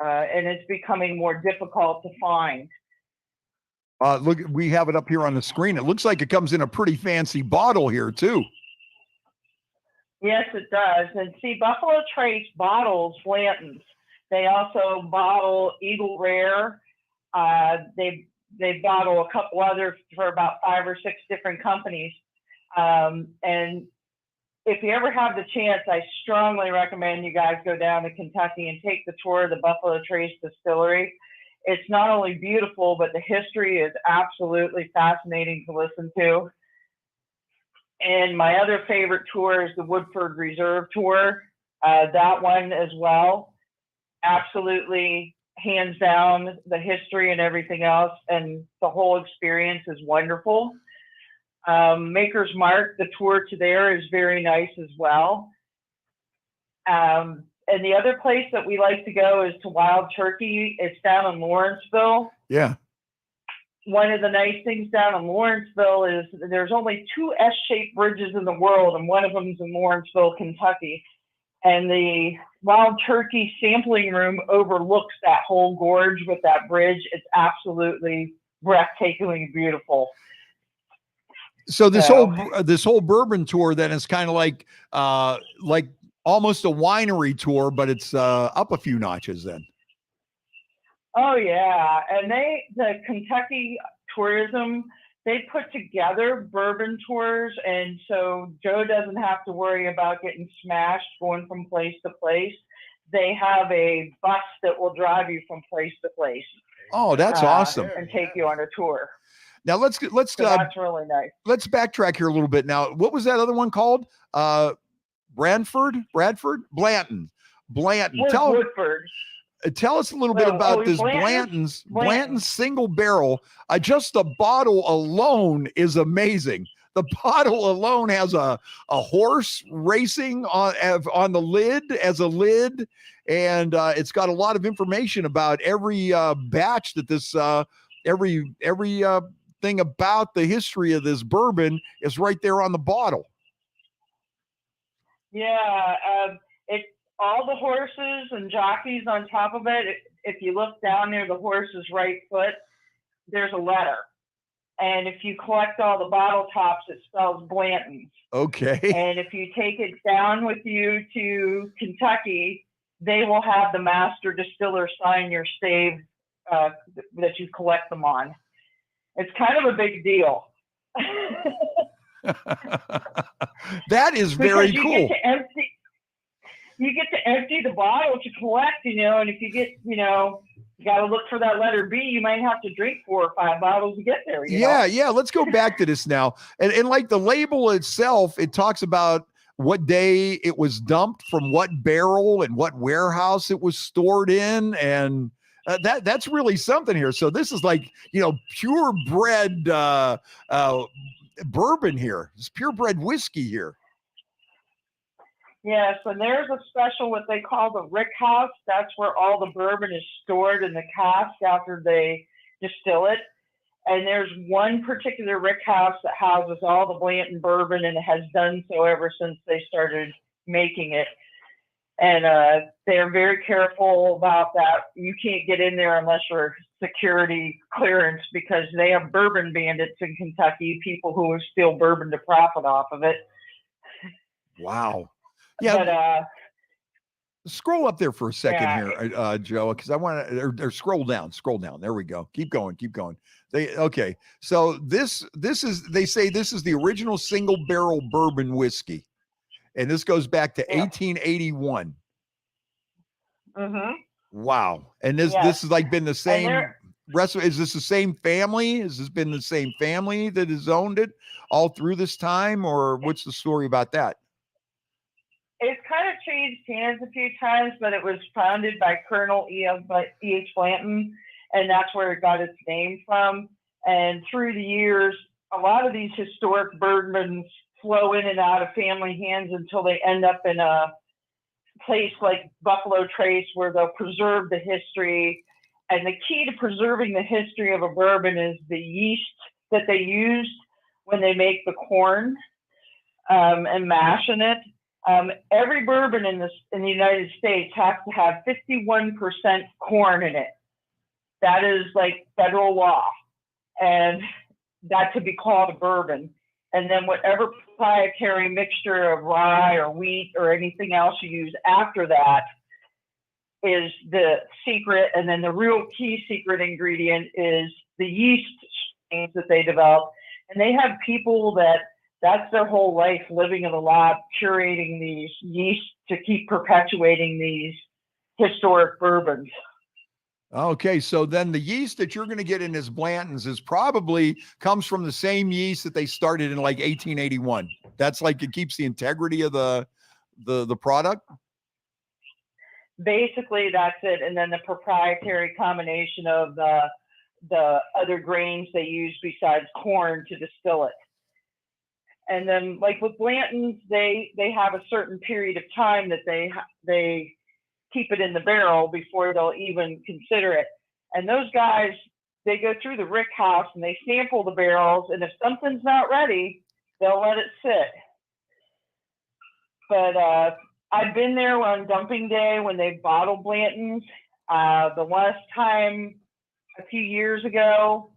G: And it's becoming more difficult to find.
D: Look, we have it up here on the screen. It looks like it comes in a pretty fancy bottle here too.
G: Yes, it does. And see, Buffalo Trace bottles Blanton's. They also bottle Eagle Rare. They bottle a couple others for about 5 or 6 different companies. And if you ever have the chance, I strongly recommend you guys go down to Kentucky and take the tour of the Buffalo Trace Distillery. It's not only beautiful, but the history is absolutely fascinating to listen to. And my other favorite tour is the Woodford Reserve tour. That one as well. Absolutely, hands down, the history and everything else, and the whole experience is wonderful. Maker's Mark, the tour to there is very nice as well. And the other place that we like to go is to Wild Turkey. It's down in Lawrenceville.
D: Yeah.
G: One of the nice things down in Lawrenceville is there's only 2 S-shaped bridges in the world, and one of them is in Lawrenceville, Kentucky. And the Wild Turkey sampling room overlooks that whole gorge with that bridge. It's absolutely breathtakingly beautiful.
D: So this whole bourbon tour then is kind of like almost a winery tour, but it's up a few notches then.
G: Oh yeah, and the Kentucky tourism, they put together bourbon tours, and so Joe doesn't have to worry about getting smashed going from place to place. They have a bus that will drive you from place to place.
D: Oh, that's awesome!
G: And take you on a tour.
D: Now let's
G: so that's really nice.
D: Let's backtrack here a little bit. Now, what was that other one called? Blanton.
G: Woodford.
D: Tell us a little bit about this Blanton's single barrel. Just the bottle alone is amazing. The bottle alone has a horse racing on the lid as a lid, and it's got a lot of information about every batch that this every thing about the history of this bourbon is right there on the bottle.
G: Yeah, it's all the horses and jockeys on top of it. If you look down near the horse's right foot, there's a letter. And if you collect all the bottle tops, it spells Blanton's.
D: Okay.
G: And if you take it down with you to Kentucky, they will have the master distiller sign your stave that you collect them on. It's kind of a big deal.
D: That is very cool.
G: You get to empty the bottle to collect, and if you get, you got to look for that letter B. You might have to drink 4 or 5 bottles to get there.
D: Yeah. Let's go back to this now. And like the label itself, it talks about what day it was dumped from what barrel and what warehouse it was stored in. And that's really something here. So this is like, purebred bourbon here. It's purebred whiskey here.
G: Yes, and there's a special, what they call the rick house. That's where all the bourbon is stored in the cask after they distill it. And there's one particular rick house that houses all the Blanton bourbon, and it has done so ever since they started making it. And they're very careful about that. You can't get in there unless you're security clearance, because they have bourbon bandits in Kentucky, people who steal bourbon to profit off of it.
D: Wow. Yeah. But, scroll up there for a second here, Joe, because I want to, or scroll down. There we go. Keep going. Okay. So this is, they say this is the original single barrel bourbon whiskey. And this goes back to 1881.
G: Mm-hmm.
D: Wow. And this has like been the same is this the same family? Has this been the same family that has owned it all through this time, or what's the story about that?
G: It's kind of changed hands a few times, but it was founded by Colonel E.H. Blanton, and that's where it got its name from. And through the years, a lot of these historic bourbons flow in and out of family hands until they end up in a place like Buffalo Trace, where they'll preserve the history. And the key to preserving the history of a bourbon is the yeast that they used when they make the corn and mash in it. Every bourbon in the United States has to have 51% corn in it. That is like federal law, and that could be called a bourbon. And then whatever proprietary mixture of rye or wheat or anything else you use after that is the secret. And then the real key secret ingredient is the yeast strains that they develop. And they have people that's their whole life, living in the lab, curating these yeast to keep perpetuating these historic bourbons.
D: Okay, so then the yeast that you're going to get in this Blanton's comes from the same yeast that they started in like 1881. That's like, it keeps the integrity of the product. Basically,
G: that's it. And then the proprietary combination of the other grains they use besides corn to distill it. And then, like with Blanton's, they have a certain period of time that they keep it in the barrel before they'll even consider it. And those guys, they go through the rick house and they sample the barrels. And if something's not ready, they'll let it sit. But I've been there on dumping day when they bottle Blanton's. The last time, a few years ago,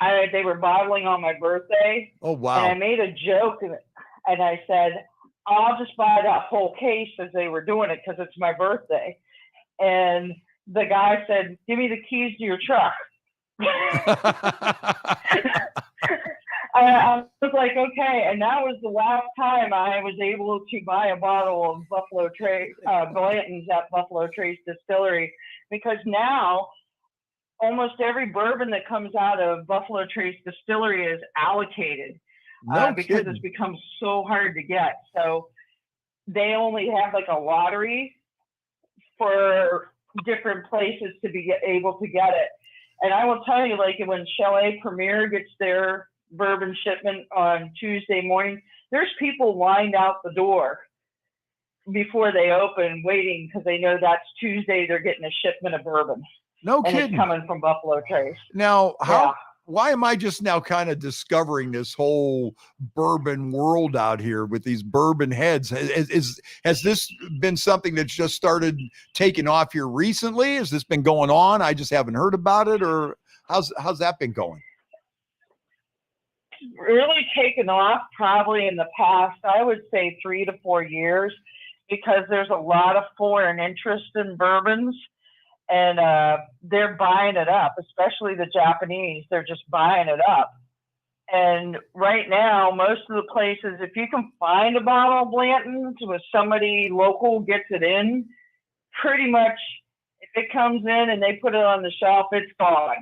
G: they were bottling on my birthday.
D: Oh, wow.
G: And I made a joke and I said, I'll just buy that whole case as they were doing it because it's my birthday. And the guy said, "Give me the keys to your truck." I was like, okay, and that was the last time I was able to buy a bottle of Buffalo Trace Blanton's at Buffalo Trace Distillery, because now almost every bourbon that comes out of Buffalo Trace Distillery is allocated because it's become so hard to get. So they only have like a lottery for different places to be able to get it. And I will tell you, like when Chalet Premier gets their bourbon shipment on Tuesday morning, there's people lined out the door before they open waiting because they know that's Tuesday they're getting a shipment of bourbon.
D: No kidding.
G: It's coming from Buffalo Trace.
D: Now, why am I just now kind of discovering this whole bourbon world out here with these bourbon heads? Has this been something that's just started taking off here recently? Has this been going on? I just haven't heard about it, or how's that been going?
G: Really taken off probably in the past, I would say 3 to 4 years, because there's a lot of foreign interest in bourbons. And they're buying it up, especially the Japanese. They're just buying it up. And right now, most of the places, if you can find a bottle of Blanton's with somebody local gets it in, pretty much if it comes in and they put it on the shelf, it's gone.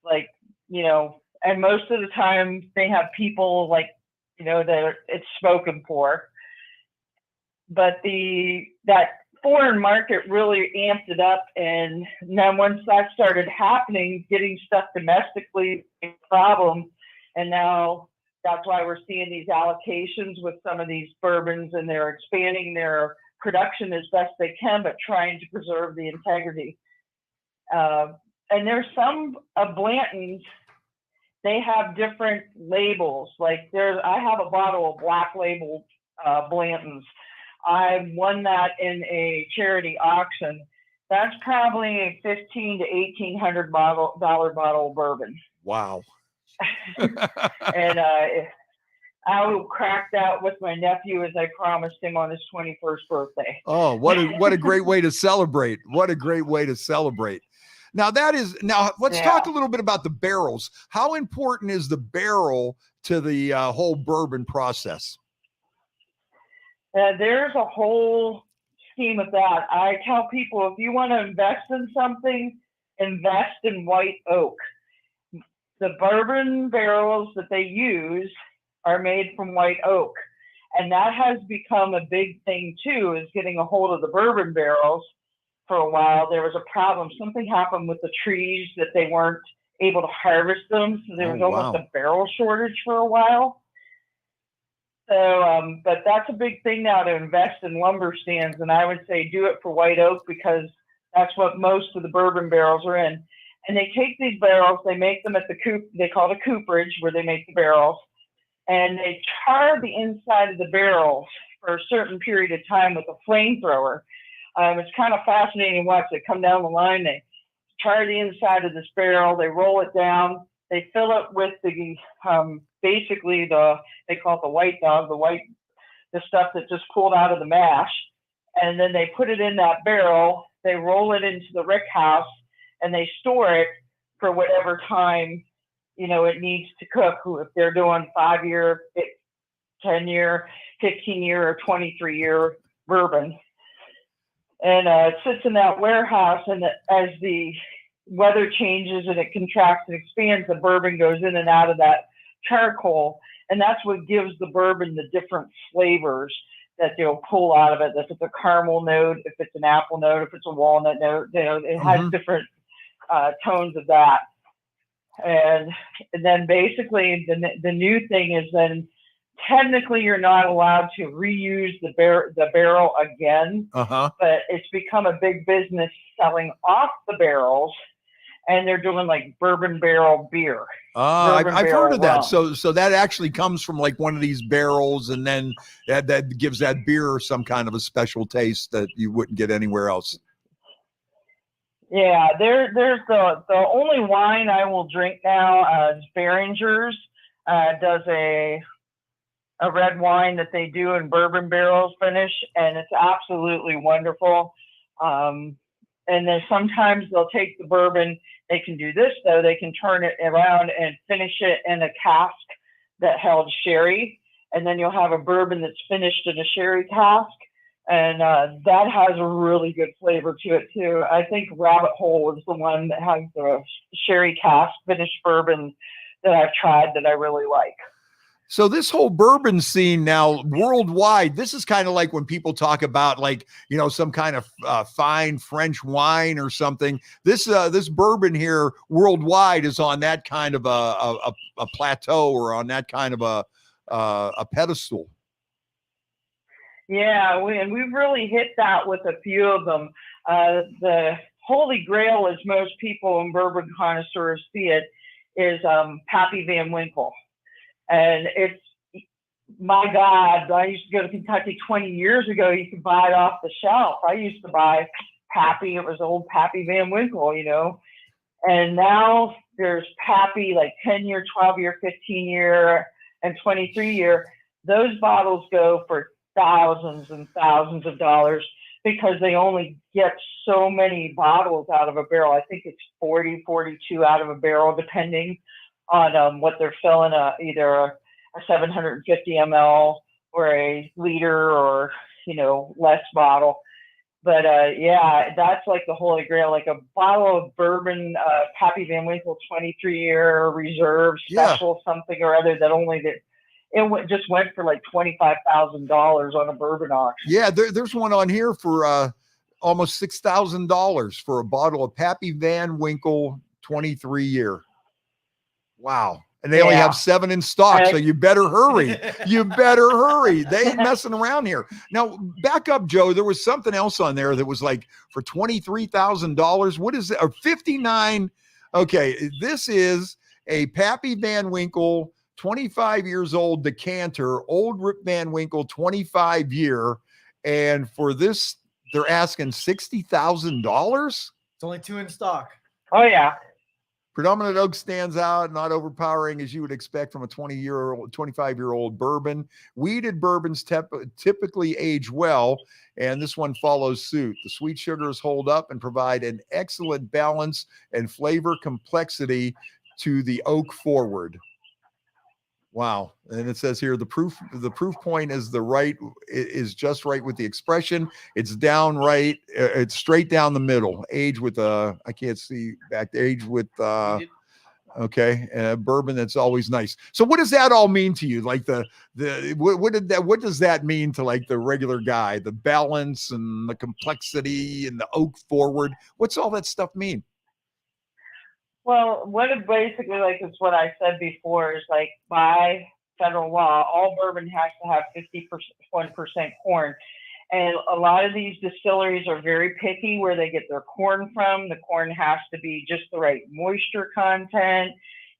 G: Like, you know, and most of the time they have people like, you know, that it's spoken for. But that foreign market really amped it up, and then once that started happening, getting stuff domestically was a problem, and now that's why we're seeing these allocations with some of these bourbons, and they're expanding their production as best they can, but trying to preserve the integrity. And there's some of Blanton's, they have different labels. Like I have a bottle of Black Label Blanton's. I won that in a charity auction. That's probably a $1,500 to $1,800 bottle of bourbon.
D: Wow.
G: And I will crack that with my nephew as I promised him on his 21st birthday.
D: Oh, what a great way to celebrate. What a great way to celebrate. Now let's talk a little bit about the barrels. How important is the barrel to the whole bourbon process?
G: There's a whole scheme of that. I tell people, if you want to invest in something, invest in white oak. The bourbon barrels that they use are made from white oak. And that has become a big thing too, is getting a hold of the bourbon barrels. For a while, there was a problem. Something happened with the trees that they weren't able to harvest them. So there was almost a barrel shortage for a while. So, but that's a big thing now, to invest in lumber stands. And I would say do it for white oak, because that's what most of the bourbon barrels are in. And they take these barrels, they make them at they call it a cooperage, where they make the barrels. And they char the inside of the barrels for a certain period of time with a flamethrower. It's kind of fascinating to watch it come down the line. They char the inside of this barrel, they roll it down, they fill it with the basically they call it the white dog, the stuff that just pulled out of the mash, and then they put it in that barrel, they roll it into the rick house, and they store it for whatever time, you know, it needs to cook. If they're doing 5-year, 10-year, 15-year, or 23-year bourbon. And it sits in that warehouse, and as the weather changes and it contracts and expands, the bourbon goes in and out of that charcoal, and that's what gives the bourbon the different flavors that they'll pull out of it. If it's a caramel note, if it's an apple note, if it's a walnut note, you know, it has different tones of that. And then basically the new thing is then technically you're not allowed to reuse the barrel again, but it's become a big business selling off the barrels, and they're doing like bourbon barrel beer.
D: I've heard of that. So that actually comes from like one of these barrels, and then that gives that beer some kind of a special taste that you wouldn't get anywhere else.
G: Yeah, there's the only wine I will drink now is Behringer's. Does a red wine that they do in bourbon barrels finish, and it's absolutely wonderful. and then sometimes they'll take the bourbon. They can do this though. They can turn it around and finish it in a cask that held sherry, and then you'll have a bourbon that's finished in a sherry cask, and that has a really good flavor to it too. I think Rabbit Hole is the one that has the sherry cask finished bourbon that I've tried that I really like.
D: So this whole bourbon scene now worldwide, this is kind of like when people talk about like, you know, some kind of fine French wine or something. This bourbon here worldwide is on that kind of a plateau, or on that kind of a pedestal.
G: Yeah, we've really hit that with a few of them. The holy grail, as most people and bourbon connoisseurs see it, is Pappy Van Winkle. And it's, my God, I used to go to Kentucky 20 years ago. You could buy it off the shelf. I used to buy Pappy. It was old Pappy Van Winkle, you know. And now there's Pappy, like 10-year, 12-year, 15-year, and 23-year. Those bottles go for thousands and thousands of dollars because they only get so many bottles out of a barrel. I think it's 40, 42 out of a barrel, depending on what they're filling, either a 750 ml or a liter, or, you know, less bottle. But yeah, that's like the holy grail, like a bottle of bourbon, Pappy Van Winkle 23-year reserve special, something or other, that only that it just went for like $25,000 on a bourbon auction.
D: Yeah, there's one on here for almost $6,000 for a bottle of Pappy Van Winkle 23-year. Wow. And they only have 7 in stock, so you better hurry. You better hurry. They ain't messing around here. Now, back up, Joe. There was something else on there that was like for $23,000. What is it? Or 59. Okay, this is a Pappy Van Winkle 25 years old decanter, old Rip Van Winkle 25-year. And for this, they're asking $60,000.
E: It's only 2 in stock.
G: Oh, yeah.
D: Predominant oak stands out, not overpowering as you would expect from a 25-year-old bourbon. Weeded bourbons typically age well, and this one follows suit. The sweet sugars hold up and provide an excellent balance and flavor complexity to the oak forward. Wow. And it says here, the proof point is just right with the expression. It's downright, it's straight down the middle. Age with I can't see back, age with bourbon that's always nice. So what does that all mean to you? Like what does that mean to like the regular guy? The balance and the complexity and the oak forward. What's all that stuff mean?
G: Well, what it basically, like, is what I said before, is like by federal law, all bourbon has to have 51% corn. And a lot of these distilleries are very picky where they get their corn from. The corn has to be just the right moisture content.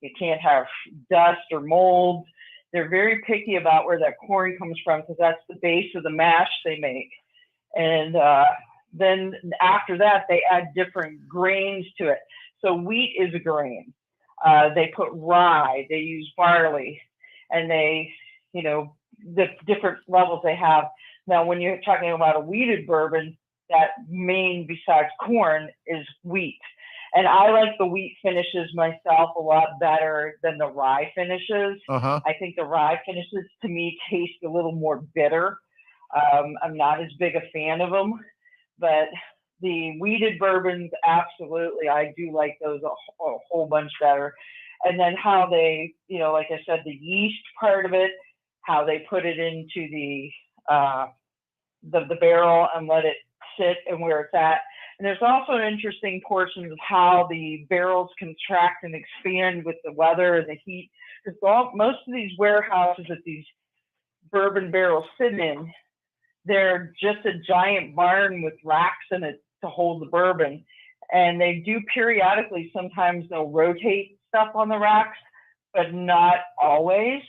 G: You can't have dust or mold. They're very picky about where that corn comes from because that's the base of the mash they make. And then after that, they add different grains to it. So wheat is a grain. They put rye, they use barley, and they, you know, the different levels they have. Now, when you're talking about a wheated bourbon, that main, besides corn, is wheat. And I like the wheat finishes myself a lot better than the rye finishes. I think the rye finishes, to me, taste a little more bitter. I'm not as big a fan of them, but the wheated bourbons, absolutely, I do like those a whole bunch better. And then how they, you know, like I said, the yeast part of it, how they put it into the barrel and let it sit and where it's at. And there's also an interesting portion of how the barrels contract and expand with the weather and the heat. Because most of these warehouses that these bourbon barrels sit in, they're just a giant barn with racks in it to hold the bourbon. And they do periodically, sometimes they'll rotate stuff on the racks, but not always.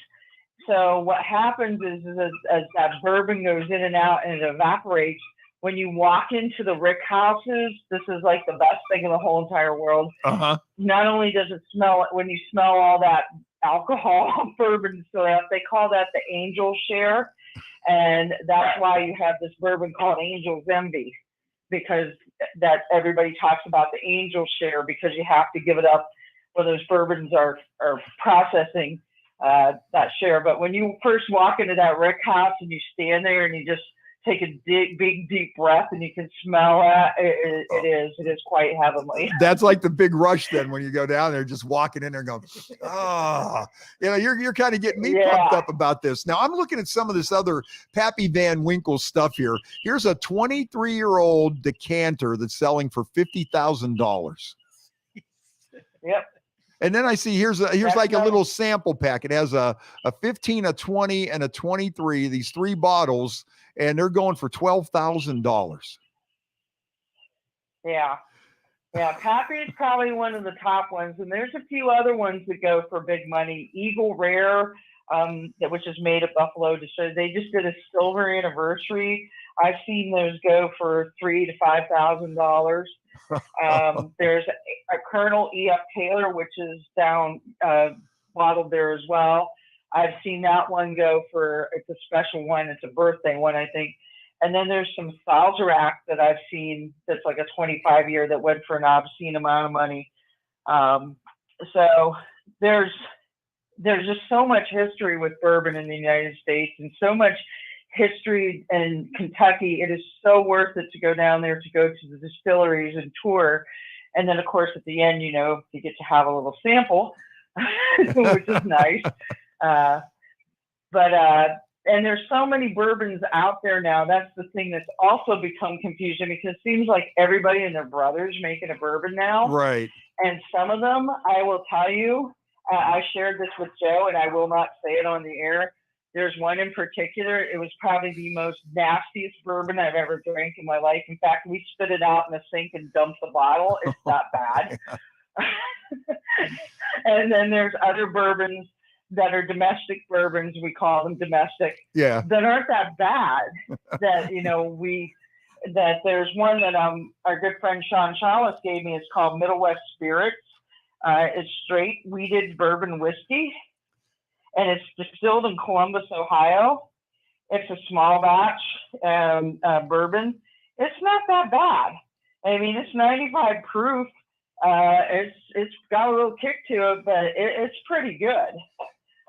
G: So what happens is as that bourbon goes in and out and it evaporates, when you walk into the rick houses, this is like the best thing in the whole entire world. Not only does it smell, when you smell all that alcohol, bourbon syrup, they call that the angel share. And that's why you have this bourbon called Angel's Envy, because that everybody talks about, the angel share, because you have to give it up when those bourbons are processing that share. But when you first walk into that rick house and you stand there and you just take a big deep breath and you can smell it is quite heavenly.
D: That's like the big rush then when you go down there, just walking in there and going, you're kind of getting me pumped up about this. Now I'm looking at some of this other Pappy Van Winkle stuff here. Here's a 23-year-old decanter that's selling for $50,000.
G: Yep.
D: And then I see here's like a little sample pack. It has a 15, a 20, and a 23. These 3 bottles, and they're going for $12,000.
G: Yeah. Pappy is probably one of the top ones, and there's a few other ones that go for big money. Eagle Rare, which is made at Buffalo Distillery. They just did a silver anniversary. I've seen those go for $3,000 to $5,000. There's a Colonel E.F. Taylor, which is down bottled there as well. I've seen that one go for, it's a special one. It's a birthday one, I think. And then there's some Sazerac that I've seen that's like a 25-year that went for an obscene amount of money. So there's just so much history with bourbon in the United States, and so much history in Kentucky. It is so worth it to go down there, to go to the distilleries and tour. And then, of course, at the end, you get to have a little sample, which is nice. And there's so many bourbons out there now. That's the thing that's also become confusing, because it seems like everybody and their brother's making a bourbon now.
D: Right.
G: And some of them, I will tell you, I shared this with Joe, and I will not say it on the air. There's one in particular. It was probably the most nastiest bourbon I've ever drank in my life. In fact, we spit it out in the sink and dumped the bottle. It's that bad. And then there's other bourbons that are domestic bourbons, we call them domestic, that aren't that bad. That that there's one that our good friend Sean Chalice gave me. It's called Middle West Spirits. It's straight wheated bourbon whiskey, and it's distilled in Columbus, Ohio. It's a small batch bourbon. It's not that bad. I mean, it's 95 proof. It's got a little kick to it, but it's pretty good.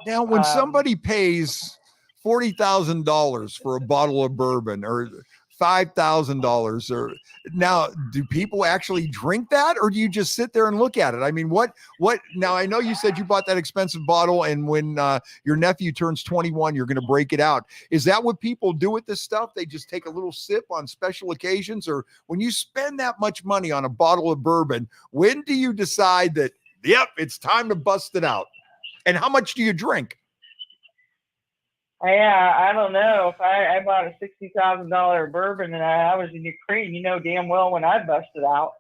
D: Now, when somebody pays $40,000 for a bottle of bourbon, or $5,000, or now, do people actually drink that, or do you just sit there and look at it? I mean, what? Now, I know you said you bought that expensive bottle, and when your nephew turns 21, you're going to break it out. Is that what people do with this stuff? They just take a little sip on special occasions, or when you spend that much money on a bottle of bourbon, when do you decide that, yep, it's time to bust it out? And how much do you drink?
G: Yeah, I don't know. If I bought a $60,000 bourbon and I was in Ukraine, you know damn well when I busted out.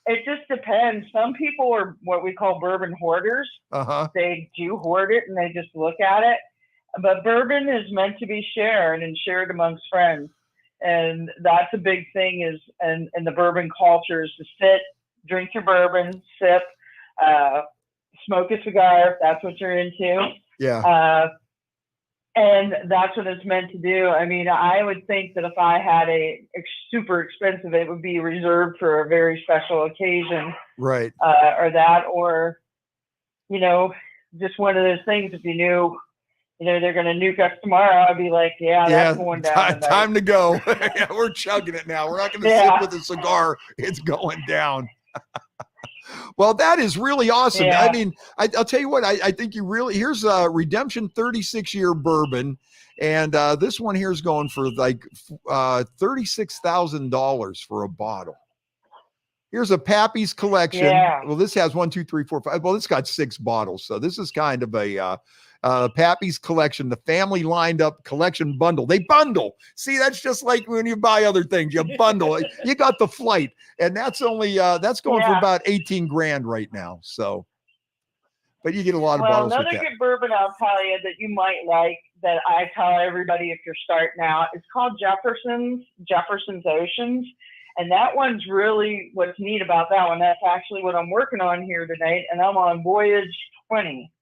G: It just depends. Some people are what we call bourbon hoarders. They do hoard it and they just look at it. But bourbon is meant to be shared and shared amongst friends. And that's a big thing in the bourbon culture, is to sit, drink your bourbon, sip, smoke a cigar if that's what you're into.
D: Yeah.
G: And that's what it's meant to do. I mean, I would think that if I had a super expensive, it would be reserved for a very special occasion.
D: Right.
G: Or just one of those things. If you knew, they're going to nuke us tomorrow, I'd be like, that's going down.
D: Time to go. We're chugging it now. We're not going to sit with a cigar. It's going down. Well, that is really awesome. I mean, I'll tell you what, I think here's a Redemption 36-year bourbon. And this one here is going for like $36,000 for a bottle. Here's a Pappy's collection. Yeah. Well, this has 1, 2, 3, 4, 5. Well, it's got 6 bottles. So this is kind of a Pappy's collection, the family lined up collection bundle. They bundle. See, that's just like when you buy other things, you bundle. You got the flight, and that's only that's going for about $18,000 right now. So, but you get a lot of bottles.
G: Another good bourbon I'll tell you that you might like, that I tell everybody if you're starting out, it's called Jefferson's Oceans. And that one's really, what's neat about that one, that's actually what I'm working on here tonight, and I'm on voyage 20.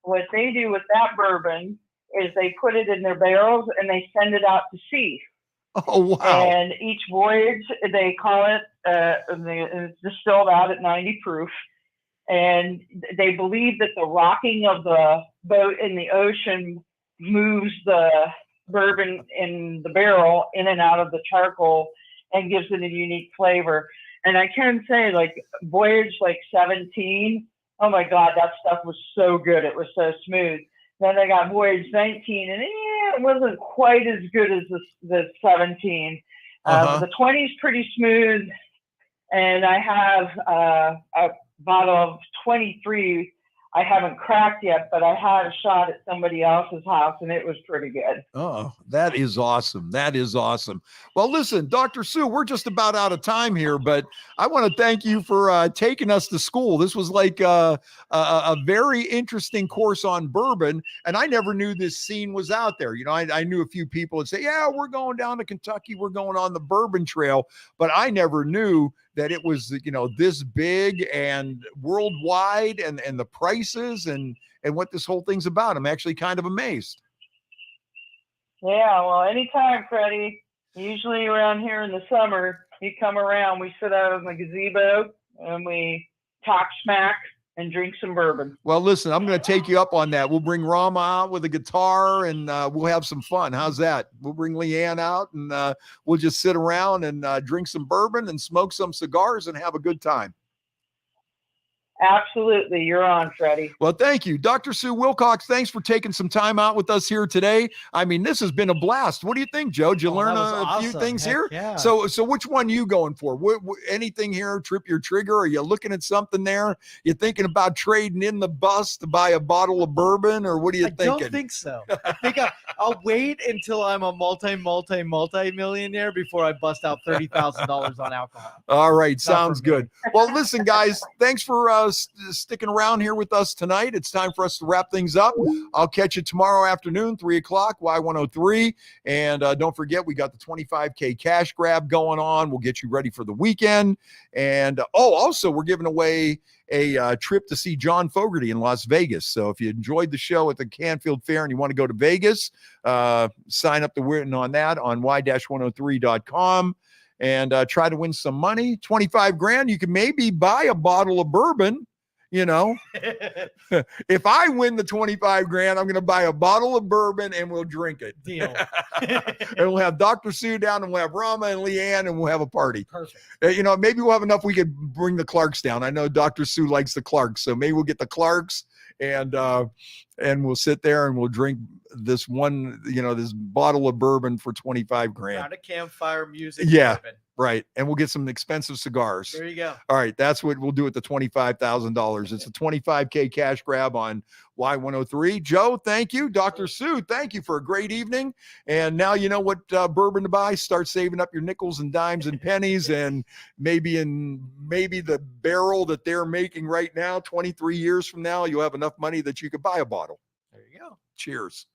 G: What they do with that bourbon is they put it in their barrels and they send it out to sea.
D: Oh, wow.
G: And each voyage, they call it, and it's distilled out at 90 proof. And they believe that the rocking of the boat in the ocean moves the bourbon in the barrel in and out of the charcoal and gives it a unique flavor. And I can say, like, voyage like 17, oh my God, that stuff was so good. It was so smooth. Then I got voyage 19, and it wasn't quite as good as the 17. The 20 is pretty smooth, and I have a bottle of 23 I haven't cracked yet, but I had a shot at somebody else's house, and it was pretty good.
D: Oh, that is awesome. That is awesome. Well, listen, Dr. Sue, we're just about out of time here, but I want to thank you for taking us to school. This was like a very interesting course on bourbon, and I never knew this scene was out there. You know, I knew a few people would say, yeah, we're going down to Kentucky. We're going on the bourbon trail, but I never knew that it was, you know, this big and worldwide, and the prices and what this whole thing's about. I'm actually kind of amazed.
G: Yeah, well, anytime, Freddie. Usually around here in the summer, you come around, we sit out in the gazebo and we talk smack and drink some bourbon.
D: Well, listen, I'm going to take you up on that. We'll bring Rama out with a guitar, and we'll have some fun. How's that? We'll bring Leanne out, and we'll just sit around and drink some bourbon and smoke some cigars and have a good time.
G: Absolutely. You're on, Freddie.
D: Well, thank you. Dr. Sue Wilcox, thanks for taking some time out with us here today. I mean, this has been a blast. What do you think, Joe? Did you learn a few things here?
E: Yeah.
D: So which one you going for? Anything here trip your trigger? Are you looking at something there? You thinking about trading in the bus to buy a bottle of bourbon, or what are you thinking?
E: I don't think so. I think I'll wait until I'm a multi-millionaire before I bust out $30,000 on alcohol.
D: All right. Sounds good. Well, listen, guys, thanks for sticking around here with us tonight. It's time for us to wrap things up. I'll catch you tomorrow afternoon, 3:00, Y103. And don't forget, we got the 25K cash grab going on. We'll get you ready for the weekend. And also, we're giving away a trip to see John Fogerty in Las Vegas. So if you enjoyed the show at the Canfield Fair and you want to go to Vegas, sign up to win on that on y-103.com. And try to win some money, 25 grand. You can maybe buy a bottle of bourbon, you know. If I win the 25 grand, I'm going to buy a bottle of bourbon and we'll drink it.
E: Deal.
D: And we'll have Dr. Sue down, and we'll have Rama and Leanne, and we'll have a party.
E: Perfect.
D: You know, maybe we'll have enough we could bring the Clarks down. I know Dr. Sue likes the Clarks, so maybe we'll get the Clarks, and we'll sit there and we'll drink this one, you know, this bottle of bourbon for 25 grand.
E: Around a campfire, music.
D: Yeah.
E: Bourbon.
D: Right. And we'll get some expensive cigars.
E: There you go.
D: All right. That's what we'll do at the $25,000. It's a 25K cash grab on Y103. Joe, thank you. Dr. Sue, thank you for a great evening. And now you know what bourbon to buy. Start saving up your nickels and dimes and pennies, and maybe the barrel that they're making right now, 23 years from now, you'll have enough money that you could buy a bottle.
E: There you go.
D: Cheers.